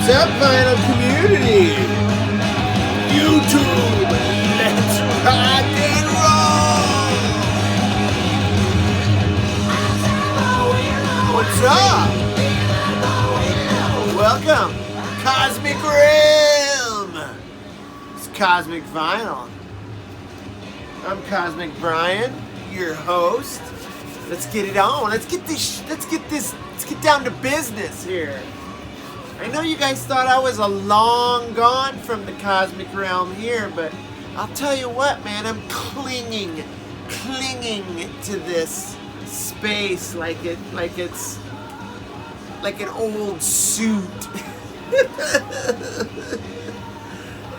What's up, vinyl community? YouTube, let's rock and roll! What's up? Welcome, Cosmic Realm! It's Cosmic Vinyl. I'm Cosmic Brian, your host. Let's get it on. Let's get down to business here. I know you guys thought I was a long gone from the cosmic realm here, but I'll tell you what, man, I'm clinging to this space like it's like an old suit.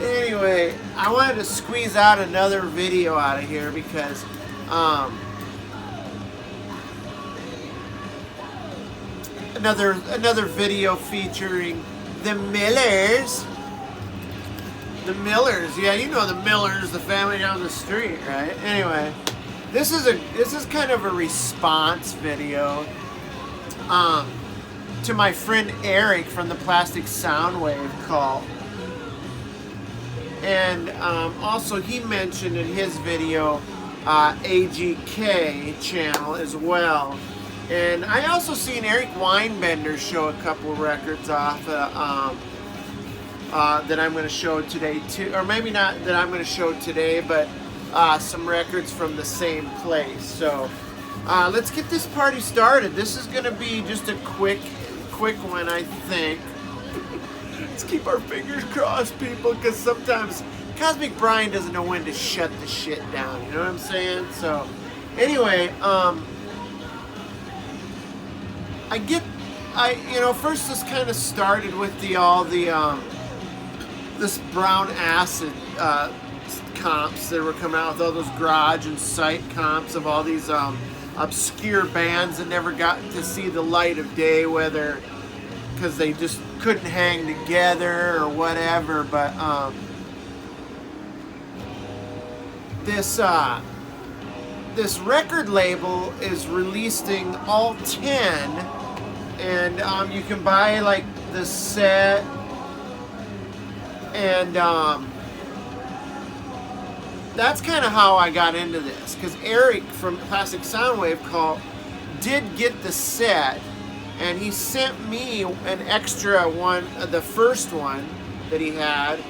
Anyway, I wanted to squeeze out another video out of here because another video featuring the Millers. The Millers, yeah, you know the Millers, the family down the street, right? Anyway, this is kind of a response video to my friend Eric from the Plastic Soundwave Cult. And also he mentioned in his video AGK channel as well. And I also seen Eric Weinbender show a couple of records off that I'm going to show today too, or maybe not that I'm going to show today, but some records from the same place. So let's get this party started. This is going to be just a quick one, I think. Let's keep our fingers crossed, people, because sometimes Cosmic Brian doesn't know when to shut the shit down. You know what I'm saying? So anyway, first this kind of started with this brown acid comps that were coming out with all those garage and site comps of all these obscure bands that never got to see the light of day, whether because they just couldn't hang together or whatever. But this record label is releasing all 10, and you can buy like the set, and that's kind of how I got into this, because Eric from Plastic Soundwave Cult did get the set, and he sent me an extra one, the first one that he had,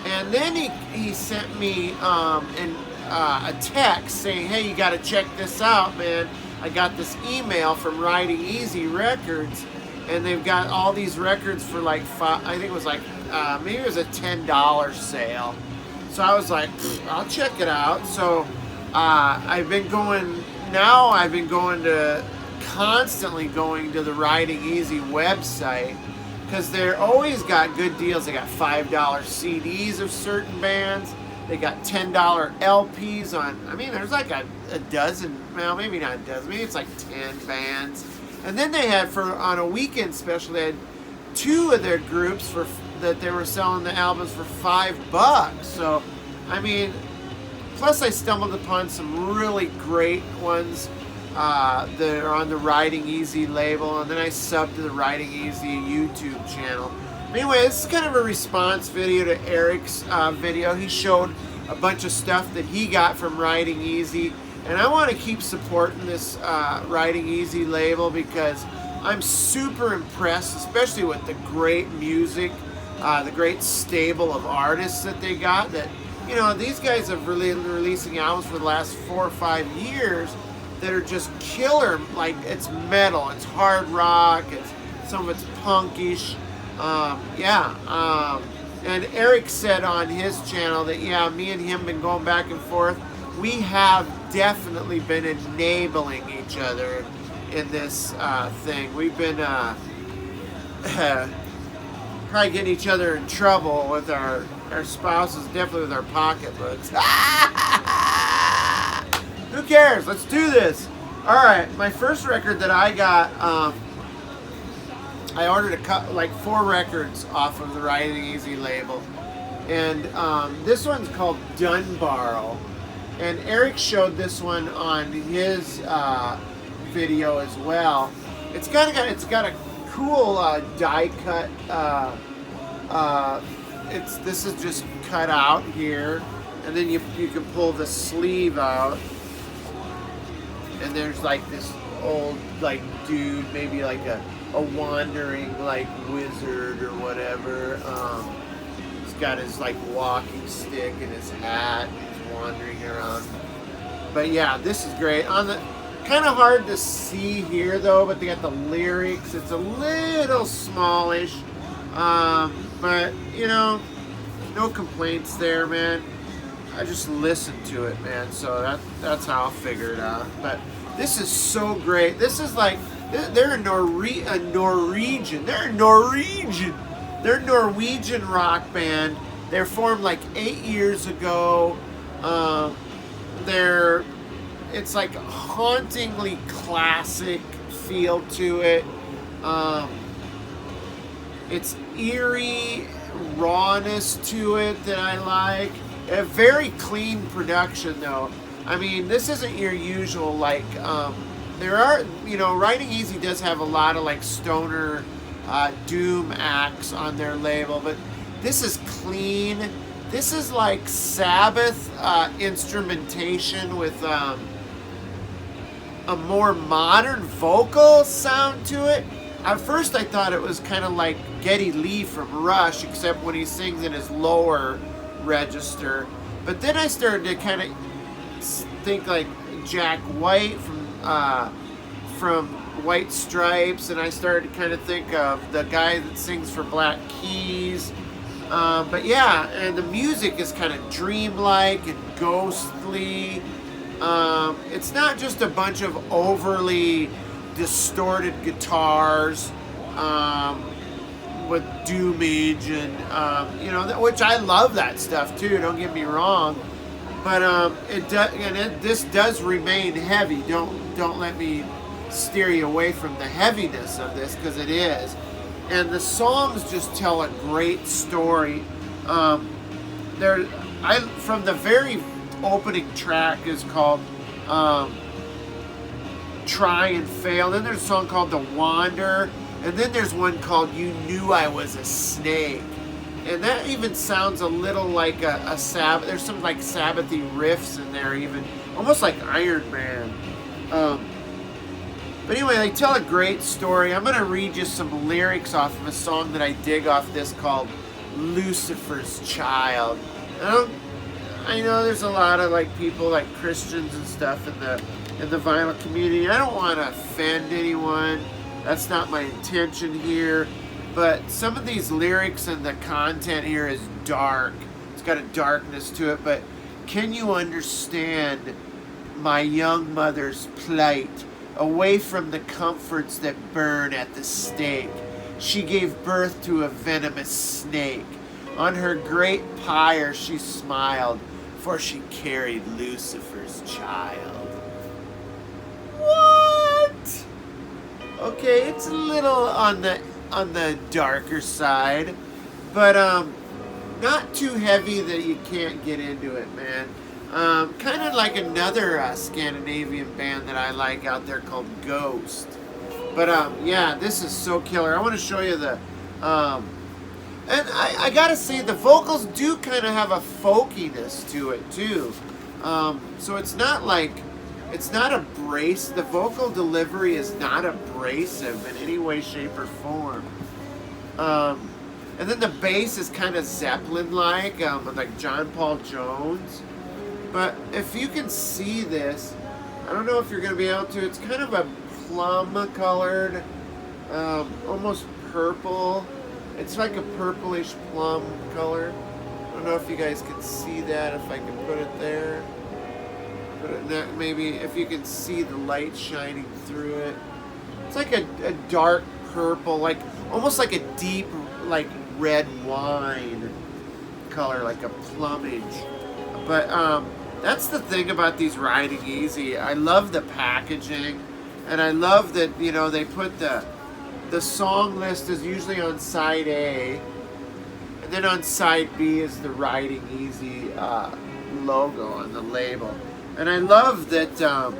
and then he sent me a text saying, hey, you got to check this out, man. I got this email from Riding Easy Records, and they've got all these records for like I think it was like maybe it was a $10 sale. So I was like, I'll check it out. So I've been constantly going to the Riding Easy website, because they're always got good deals. They got $5 CDs of certain bands. They got $10 LPs on, I mean, there's like a dozen, well, maybe not a dozen, maybe it's like 10 bands. And then they had, on a weekend special, they had 2 of their groups that they were selling the albums for $5. So, I mean, plus I stumbled upon some really great ones that are on the Riding Easy label, and then I subbed to the Riding Easy YouTube channel. Anyway, this is kind of a response video to Eric's video. He showed a bunch of stuff that he got from Riding Easy, and I want to keep supporting this Riding Easy label because I'm super impressed, especially with the great music, the great stable of artists that they got. That, you know, these guys have really been releasing albums for the last 4 or 5 years that are just killer. Like, it's metal, it's hard rock, some of it's punkish. And Eric said on his channel that, yeah, me and him been going back and forth. We have definitely been enabling each other in this thing. We've been probably getting each other in trouble with our spouses, definitely with our pocketbooks. Who cares? Let's do this. All right, my first record that I got, I ordered like 4 records off of the Riding Easy label, and this one's called Dunbarrow, and Eric showed this one on his video as well. It's got a cool die cut This is just cut out here, and then you can pull the sleeve out, and there's like this old like dude, maybe like a wandering like wizard or whatever. He's got his like walking stick and his hat, and he's wandering around. But yeah, this is great. On the kind of hard to see here though, but they got the lyrics. It's a little smallish, but you know, no complaints there, man. I just listened to it, man. So that's how I'll figure it out. But this is so great. This is like they're a Norwegian. They're a Norwegian rock band. They're formed like 8 years ago. It's like a hauntingly classic feel to it. It's eerie rawness to it that I like. A very clean production though. I mean, this isn't your usual like. There are, Riding Easy does have a lot of like stoner doom acts on their label, but this is clean. This is like Sabbath instrumentation with a more modern vocal sound to it. At first I thought it was kind of like Geddy Lee from Rush, except when he sings in his lower register. But then I started to kind of think like Jack White from White Stripes, and I started to kind of think of the guy that sings for Black Keys. But yeah, and the music is kind of dreamlike and ghostly. It's not just a bunch of overly distorted guitars with doomage and which I love that stuff too. Don't get me wrong, but this does remain heavy. Don't let me steer you away from the heaviness of this, because it is. And the songs just tell a great story. From the very opening track is called Try and Fail. Then there's a song called The Wander. And then there's one called You Knew I Was a Snake. And that even sounds a little like a Sabbath. There's some like Sabbathy riffs in there, even almost like Iron Man. But anyway, they tell a great story. I'm going to read you some lyrics off of a song that I dig off this called Lucifer's Child. I know there's a lot of like people like Christians and stuff in the vinyl community. I don't want to offend anyone. That's not my intention here. But some of these lyrics and the content here is dark. It's got a darkness to it. But can you understand my young mother's plight? Away from the comforts that burn at the stake, she gave birth to a venomous snake. On her great pyre she smiled, for she carried Lucifer's child. What? Okay, it's a little on the darker side, but not too heavy that you can't get into it, man. Kind of like another Scandinavian band that I like out there called Ghost. But yeah, this is so killer. I want to show you the and I gotta say the vocals do kind of have a folkiness to it too. So it's not abrasive. The vocal delivery is not abrasive in any way, shape, or form. And then the bass is kind of Zeppelin-like, like John Paul Jones. But if you can see this, I don't know if you're going to be able to. It's kind of a plum-colored, almost purple. It's like a purplish plum color. I don't know if you guys can see that, if I can put it there. Put it there, maybe if you can see the light shining through it. It's like a dark purple, like almost like a deep, like red wine color, like a plumage. But that's the thing about these Riding Easy. I love the packaging, and I love that they put the song list is usually on side A, and then on side B is the Riding Easy logo on the label. And I love that the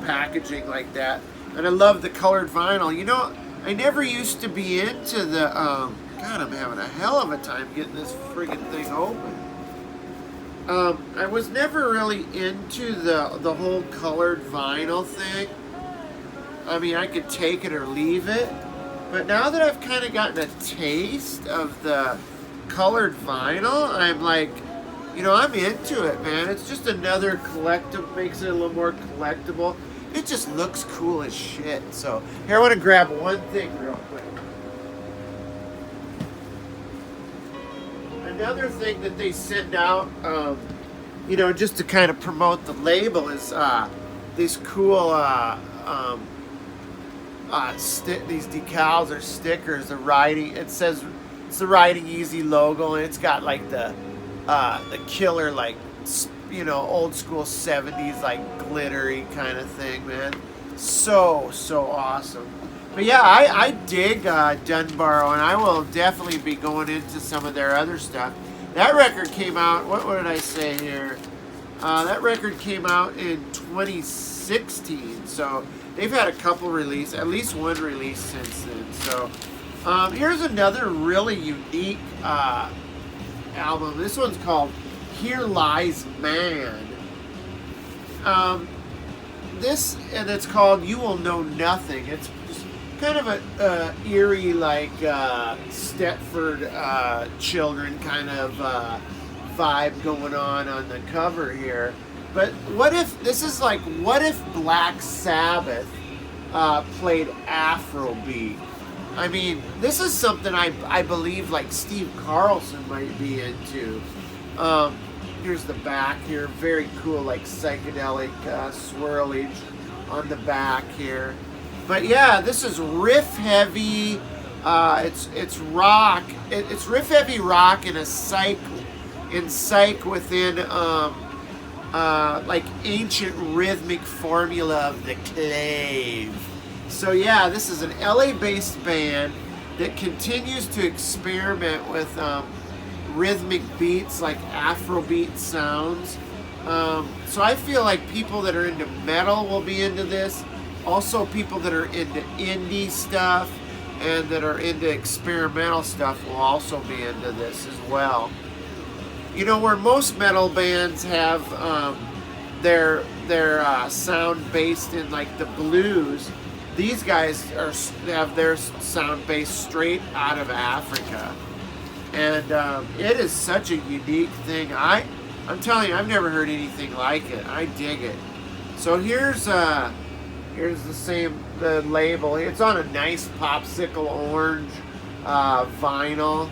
packaging like that, and I love the colored vinyl. I never used to be into the, God, I'm having a hell of a time getting this friggin' thing open. I was never really into the whole colored vinyl thing. I mean, I could take it or leave it. But now that I've kind of gotten a taste of the colored vinyl, I'm like, you know, I'm into it, man. It's just another collectible, makes it a little more collectible. It just looks cool as shit. So, here, I want to grab one thing real quick. Another thing that they send out, you know, just to kind of promote the label is these cool these decals or stickers. The Riding, it says it's the Riding Easy logo, and it's got like the killer, like, you know, old school 70s like glittery kind of thing, man. So awesome. But yeah, I dig Dunbar, and I will definitely be going into some of their other stuff. That record came out, what did I say here? That record came out in 2016, so they've had a couple releases, at least one release since then. So here's another really unique album. This one's called Here Lies Man. And it's called You Will Know Nothing. It's kind of a eerie, like Stepford Children kind of vibe going on the cover here. But what if Black Sabbath played Afrobeat? I mean, this is something I believe like Steve Carlson might be into. Here's the back here, very cool, like psychedelic swirlage on the back here. But yeah, this is riff heavy. It's rock. It's riff heavy rock in a psych within like ancient rhythmic formula of the clave. So yeah, this is an LA-based band that continues to experiment with rhythmic beats, like Afrobeat sounds. So I feel like people that are into metal will be into this. Also, people that are into indie stuff and that are into experimental stuff will also be into this as well. You know, where most metal bands have their sound based in like the blues, these guys have their sound based straight out of Africa. And it is such a unique thing. I'm telling you, I've never heard anything like it. I dig it. So here's the label. It's on a nice popsicle orange vinyl.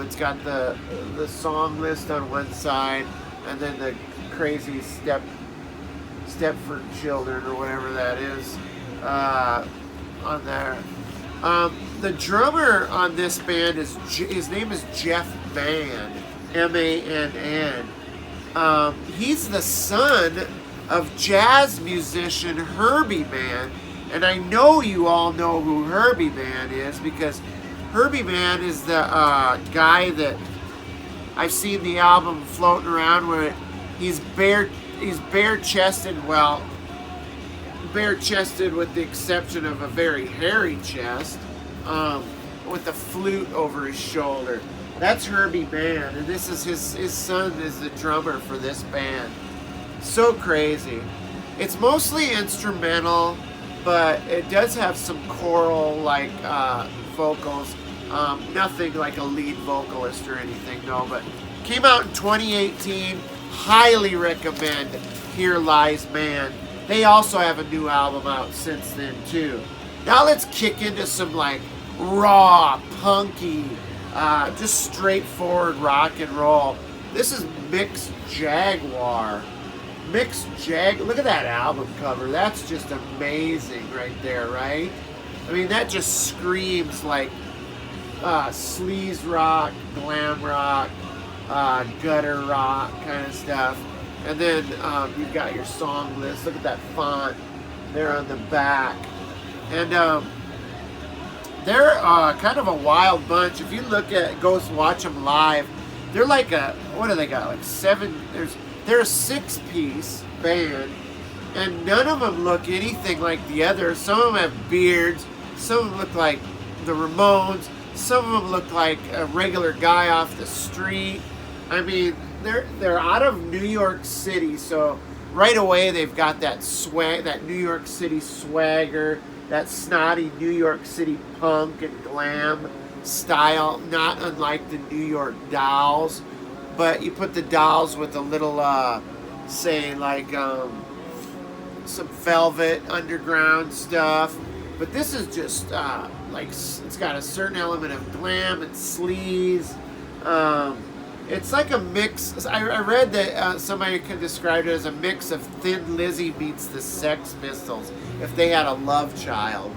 It's got the song list on one side, and then the crazy Stepford Children or whatever that is on there. The drummer on this band his name is Jeff Mann, M-A-N-N. He's the son of jazz musician Herbie Mann, and I know you all know who Herbie Mann is because Herbie Mann is the guy that I've seen the album floating around where he's bare-chested, well, bare-chested with the exception of a very hairy chest, with a flute over his shoulder. That's Herbie Mann, and this is his son is the drummer for this band. So crazy. It's mostly instrumental, but it does have some choral like vocals. Nothing like a lead vocalist or anything, no, but came out in 2018. Highly recommend Here Lies Man. They also have a new album out since then too. Now let's kick into some like raw, punky, just straightforward rock and roll. This is Mixed Jaguar. Look at that album cover. That's just amazing right there, right? I mean, that just screams like sleaze rock, glam rock, gutter rock kind of stuff. And then you've got your song list. Look at that font there on the back. And they're kind of a wild bunch. If you go watch them live, they're like what do they got? Like they're a 6-piece band, and none of them look anything like the other. Some of them have beards, Some of them look like the Ramones. Some of them look like a regular guy off the street. I mean, they're out of New York City, so right away they've got that swag, that New York City swagger, that snotty New York City punk and glam style, not unlike the New York Dolls. But you put the Dolls with a little, say, like some Velvet Underground stuff. But this is just like, it's got a certain element of glam and sleaze. It's like a mix. I read that somebody could describe it as a mix of Thin Lizzy meets the Sex Pistols if they had a love child.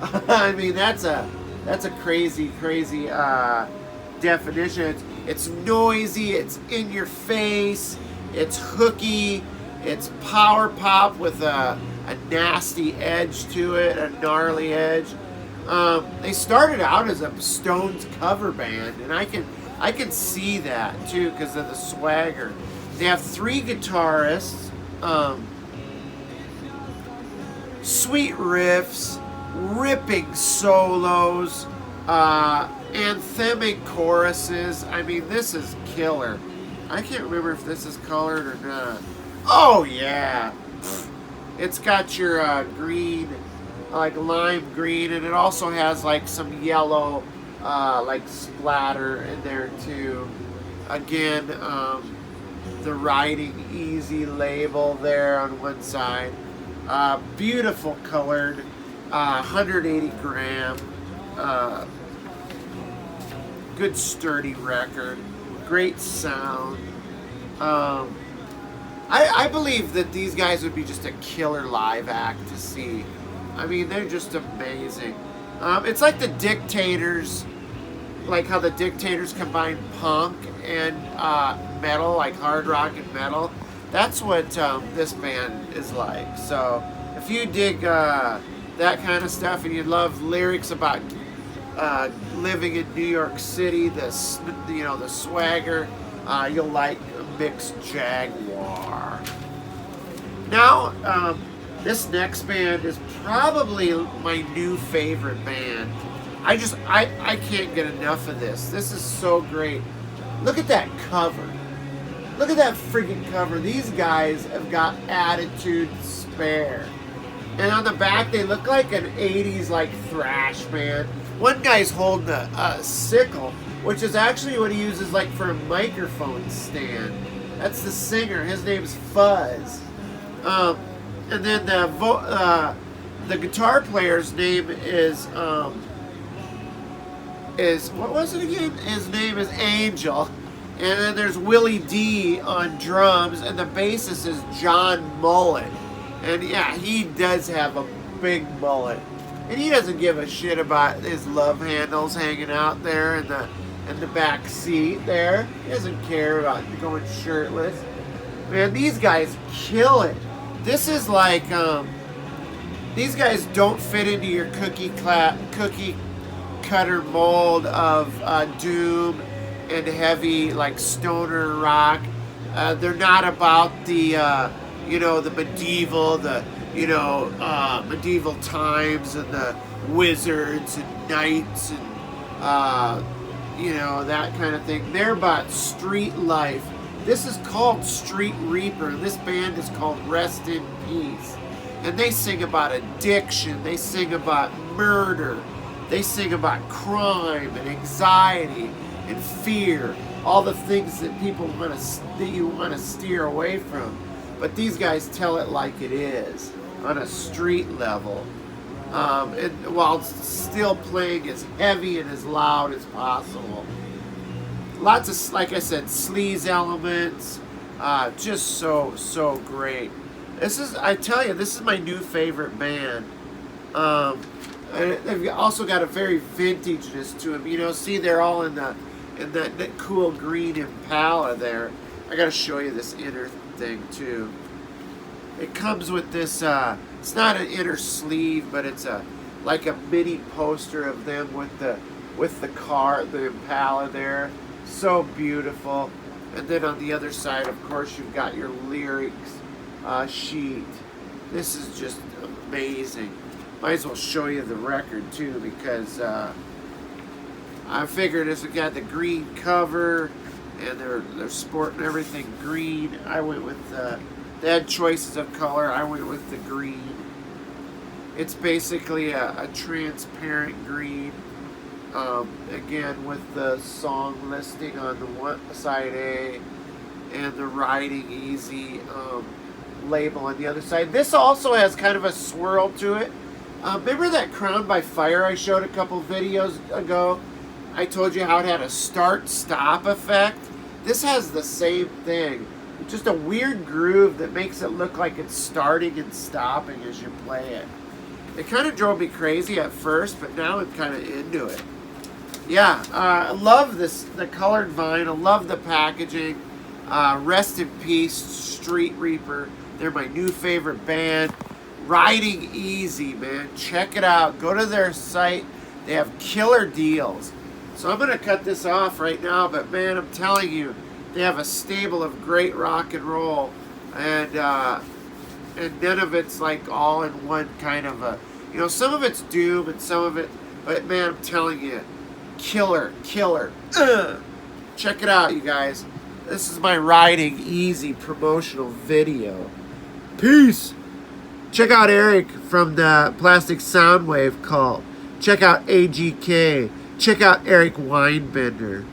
I mean, that's a crazy definition. It's noisy. It's in your face. It's hooky. It's power pop with a nasty edge to it, a gnarly edge. They started out as a Stones cover band, and I can see that too because of the swagger. They have 3 guitarists, sweet riffs, ripping solos, anthemic choruses. I mean, this is killer. I can't remember if this is colored or not. Oh yeah, it's got your green, like lime green, and it also has like some yellow, like splatter in there too. Again, the Riding Easy label there on one side. Beautiful colored, 180 gram. Good sturdy record. Great sound. I believe that these guys would be just a killer live act to see. I mean, they're just amazing. It's like the Dictators, like how the Dictators combine punk and metal, like hard rock and metal. That's what this band is like. So if you dig that kind of stuff and you love lyrics about living in New York City, the swagger, you'll like Mixed Jaguar. Now, this next band is probably my new favorite band. I can't get enough of this. This is so great. Look at that cover. Look at that freaking cover. These guys have got attitude spare. And on the back, they look like an 80s like thrash band. One guy's holding a sickle, which is actually what he uses like for a microphone stand. That's the singer. His name's Fuzz. And then the guitar player's name is what was it again? His name is Angel. And then there's Willie D on drums, and the bassist is John Mullet. And yeah, he does have a big mullet. And he doesn't give a shit about his love handles hanging out there in the back seat there. He doesn't care about going shirtless. Man, these guys kill it. This is like, these guys don't fit into your cookie cutter mold of doom and heavy like stoner rock. They're not about the the medieval, medieval times and the wizards and knights and that kind of thing. They're about street life. This is called Street Reaper. This band is called Rest in Peace. And they sing about addiction. They sing about murder. They sing about crime and anxiety and fear. All the things that you want to steer away from. But these guys tell it like it is on a street level. And while still playing as heavy and as loud as possible. Lots of, like I said, sleaze elements. Just so great. I tell you, this is my new favorite band. They've also got a very vintageness to them. See, they're all in that cool green Impala there. I gotta show you this inner thing too. It comes with this, it's not an inner sleeve, but it's like a mini poster of them with the car, the Impala there. So beautiful. And then on the other side, of course, you've got your lyrics sheet. This is just amazing. Might as well show you the record too, because I figured it's got the green cover and they're sporting everything green. I went with they had choices of color. I went with the green. It's basically a transparent green. Again, with the song listing on the one side A and the Riding Easy label on the other side. This also has kind of a swirl to it. Remember that Crown by Fire I showed a couple videos ago? I told you how it had a start-stop effect. This has the same thing. Just a weird groove that makes it look like it's starting and stopping as you play it. It kind of drove me crazy at first, but now I'm kind of into it. Yeah, I love the colored vinyl. Love the packaging. Rest in peace, Street Reaper. They're my new favorite band. Riding Easy, man. Check it out. Go to their site. They have killer deals. So I'm going to cut this off right now, but man, I'm telling you, they have a stable of great rock and roll, and none of it's like all in one kind of a, you know, some of it's doom and some of it, but man, I'm telling you, killer. Check it out, you guys. This is my Riding Easy promotional video. Peace. Check out Eric from the Plastic Soundwave Cult. Check out AGK. Check out Eric Weinbender.